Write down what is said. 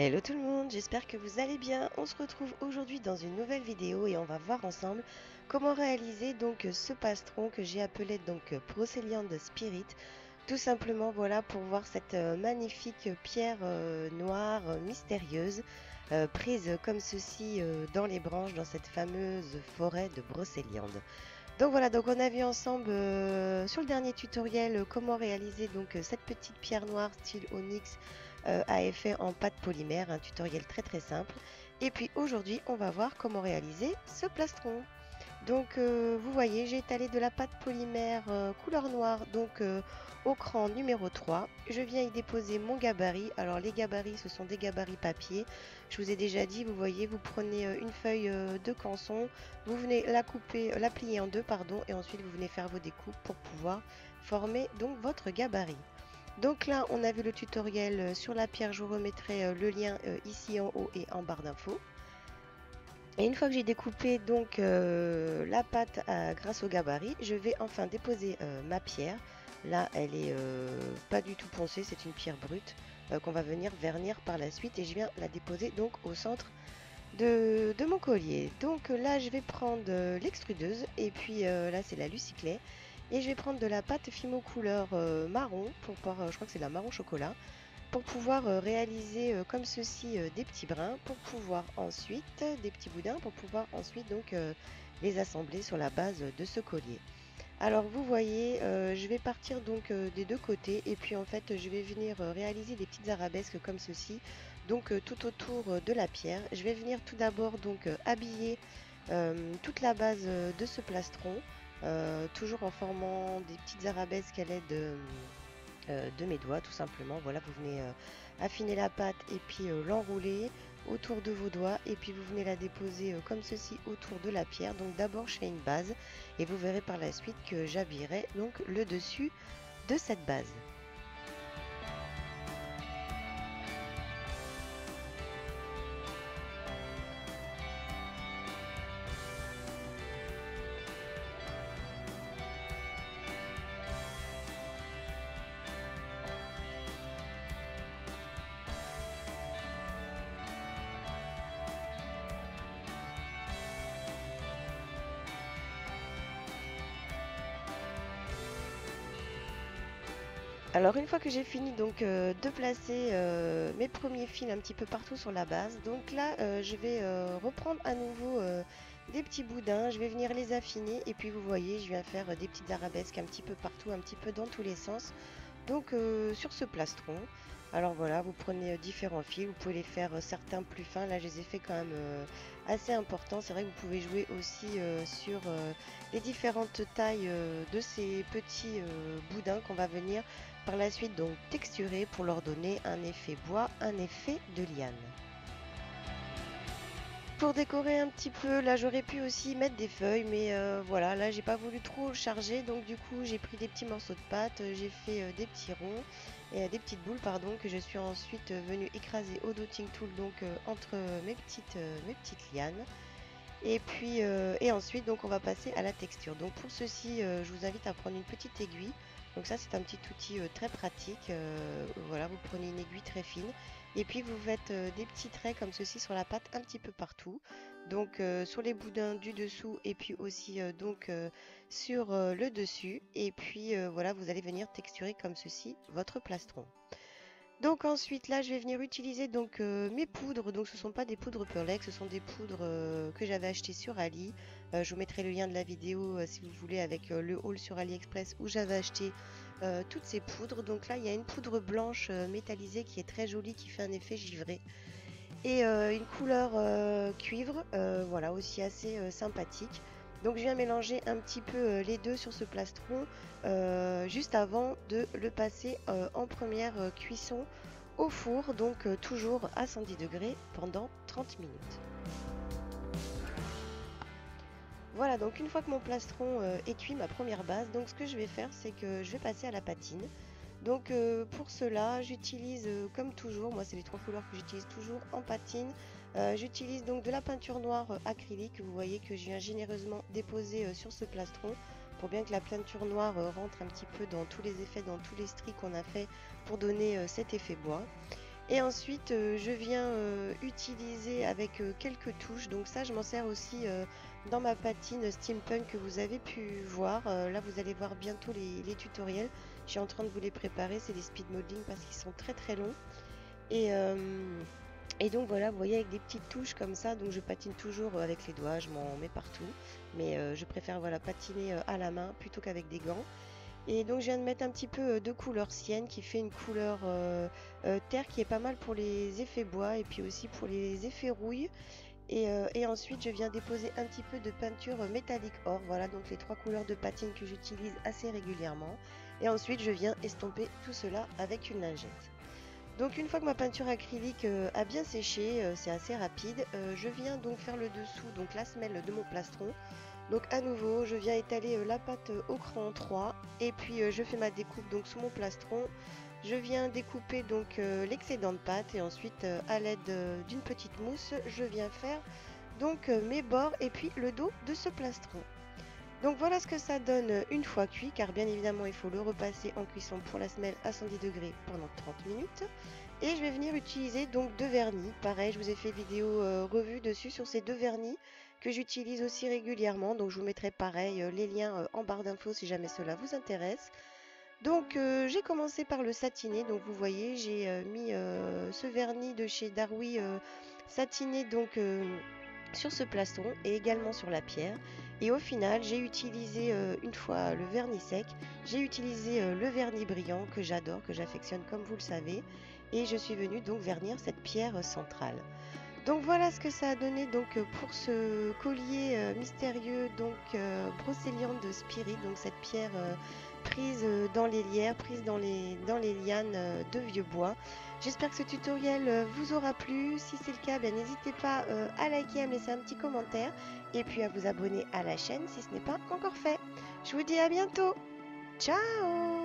Hello tout le monde, j'espère que vous allez bien. On se retrouve aujourd'hui dans une nouvelle vidéo et on va voir ensemble comment réaliser donc ce plastron que j'ai appelé donc Brocéliande Spirit. Tout simplement voilà pour voir cette magnifique pierre noire mystérieuse prise comme ceci dans les branches dans cette fameuse forêt de Brocéliande. Donc voilà, donc on a vu ensemble sur le dernier tutoriel comment réaliser donc cette petite pierre noire style onyx à effet en pâte polymère, un tutoriel très simple. Et puis aujourd'hui, on va voir comment réaliser ce plastron. Donc vous voyez, j'ai étalé de la pâte polymère couleur noire donc au cran numéro 3. Je viens y déposer mon gabarit. Alors les gabarits, ce sont des gabarits papier. Je vous ai déjà dit, vous voyez, vous prenez une feuille de canson, vous venez la couper, la plier en deux, pardon, et ensuite vous venez faire vos découpes pour pouvoir former donc votre gabarit. Donc là, on a vu le tutoriel sur la pierre, je vous remettrai le lien ici en haut et en barre d'infos. Et une fois que j'ai découpé donc la pâte grâce au gabarit, je vais enfin déposer ma pierre. Là, elle est pas du tout poncée, c'est une pierre brute qu'on va venir vernir par la suite et je viens la déposer donc au centre de mon collier. Donc là, je vais prendre l'extrudeuse et puis là, c'est la Lucyclay. Et je vais prendre de la pâte Fimo couleur marron, pour pouvoir, je crois que c'est de la marron chocolat, pour pouvoir réaliser comme ceci des petits brins, pour pouvoir ensuite, des petits boudins, pour pouvoir ensuite donc les assembler sur la base de ce collier. Alors vous voyez, je vais partir donc des deux côtés et puis en fait je vais venir réaliser des petites arabesques comme ceci, donc tout autour de la pierre. Je vais venir tout d'abord donc habiller toute la base de ce plastron, toujours en formant des petites arabesques à l'aide de mes doigts tout simplement. Voilà, vous venez affiner la pâte et puis l'enrouler autour de vos doigts et puis vous venez la déposer comme ceci autour de la pierre. Donc d'abord je fais une base et vous verrez par la suite que j'habillerai donc le dessus de cette base. Alors une fois que j'ai fini donc de placer mes premiers fils un petit peu partout sur la base, donc là je vais reprendre à nouveau des petits boudins, je vais venir les affiner et puis vous voyez je viens faire des petites arabesques un petit peu partout, un petit peu dans tous les sens. Donc sur ce plastron, alors voilà, vous prenez différents fils, vous pouvez les faire certains plus fins, là je les ai fait quand même assez importants. C'est vrai que vous pouvez jouer aussi sur les différentes tailles de ces petits boudins qu'on va venir par la suite donc texturer pour leur donner un effet bois, un effet de liane. Pour décorer un petit peu, là j'aurais pu aussi mettre des feuilles, mais voilà, là j'ai pas voulu trop charger, donc du coup j'ai pris des petits morceaux de pâte, j'ai fait des petits ronds et des petites boules pardon que je suis ensuite venue écraser au dotting tool donc entre mes petites lianes. Et puis et ensuite donc on va passer à la texture. Donc pour ceci, je vous invite à prendre une petite aiguille. Donc ça c'est un petit outil très pratique. Voilà, vous prenez une aiguille très fine et puis vous faites des petits traits comme ceci sur la pâte un petit peu partout. Donc sur les boudins du dessous et puis aussi donc sur le dessus. Et puis voilà, vous allez venir texturer comme ceci votre plastron. Donc ensuite là je vais venir utiliser donc mes poudres, donc ce ne sont pas des poudres Pearlex, ce sont des poudres que j'avais achetées sur Ali. Je vous mettrai le lien de la vidéo si vous voulez avec le haul sur AliExpress où j'avais acheté toutes ces poudres. Donc là il y a une poudre blanche métallisée qui est très jolie, qui fait un effet givré. Et une couleur cuivre, voilà aussi assez sympathique. Donc je viens mélanger un petit peu les deux sur ce plastron juste avant de le passer en première cuisson au four, donc toujours à 110 degrés pendant 30 minutes. Voilà, donc une fois que mon plastron est cuit, ma première base, donc ce que je vais faire c'est que je vais passer à la patine. Donc pour cela j'utilise comme toujours, moi c'est les trois couleurs que j'utilise toujours en patine. J'utilise donc de la peinture noire acrylique, vous voyez que je viens généreusement déposer sur ce plastron pour bien que la peinture noire rentre un petit peu dans tous les effets, dans tous les stries qu'on a fait pour donner cet effet bois. Et ensuite je viens utiliser avec quelques touches, donc ça je m'en sers aussi dans ma patine steampunk que vous avez pu voir. Là vous allez voir bientôt les tutoriels, je suis en train de vous les préparer, c'est des speed modeling parce qu'ils sont très très longs. Et donc voilà, vous voyez avec des petites touches comme ça, donc je patine toujours avec les doigts, je m'en mets partout. Mais je préfère voilà, patiner à la main plutôt qu'avec des gants. Et donc je viens de mettre un petit peu de couleur sienne qui fait une couleur terre qui est pas mal pour les effets bois et puis aussi pour les effets rouille. Et ensuite je viens déposer un petit peu de peinture métallique or, voilà donc les trois couleurs de patine que j'utilise assez régulièrement. Et ensuite je viens estomper tout cela avec une lingette. Donc une fois que ma peinture acrylique a bien séché, c'est assez rapide, je viens donc faire le dessous, donc la semelle de mon plastron. Donc à nouveau, je viens étaler la pâte au crayon 3 et puis je fais ma découpe donc sous mon plastron. Je viens découper donc l'excédent de pâte et ensuite à l'aide d'une petite mousse, je viens faire donc mes bords et puis le dos de ce plastron. Donc voilà ce que ça donne une fois cuit, car bien évidemment il faut le repasser en cuisson pour la semelle à 110 degrés pendant 30 minutes. Et je vais venir utiliser donc deux vernis. Pareil, je vous ai fait vidéo revue dessus sur ces deux vernis que j'utilise aussi régulièrement. Donc je vous mettrai pareil les liens en barre d'infos si jamais cela vous intéresse. Donc j'ai commencé par le satiné. Donc vous voyez, j'ai mis ce vernis de chez Darwy satiné donc sur ce plastron et également sur la pierre. Et au final, j'ai utilisé une fois le vernis sec, j'ai utilisé le vernis brillant que j'adore, que j'affectionne comme vous le savez. Et je suis venue donc vernir cette pierre centrale. Donc voilà ce que ça a donné donc pour ce collier mystérieux donc brocéliande de Spirit, donc cette pierre prise dans les lierres, prise dans les lianes de vieux bois. J'espère que ce tutoriel vous aura plu. Si c'est le cas, n'hésitez pas à liker, à me laisser un petit commentaire et puis à vous abonner à la chaîne si ce n'est pas encore fait. Je vous dis à bientôt. Ciao!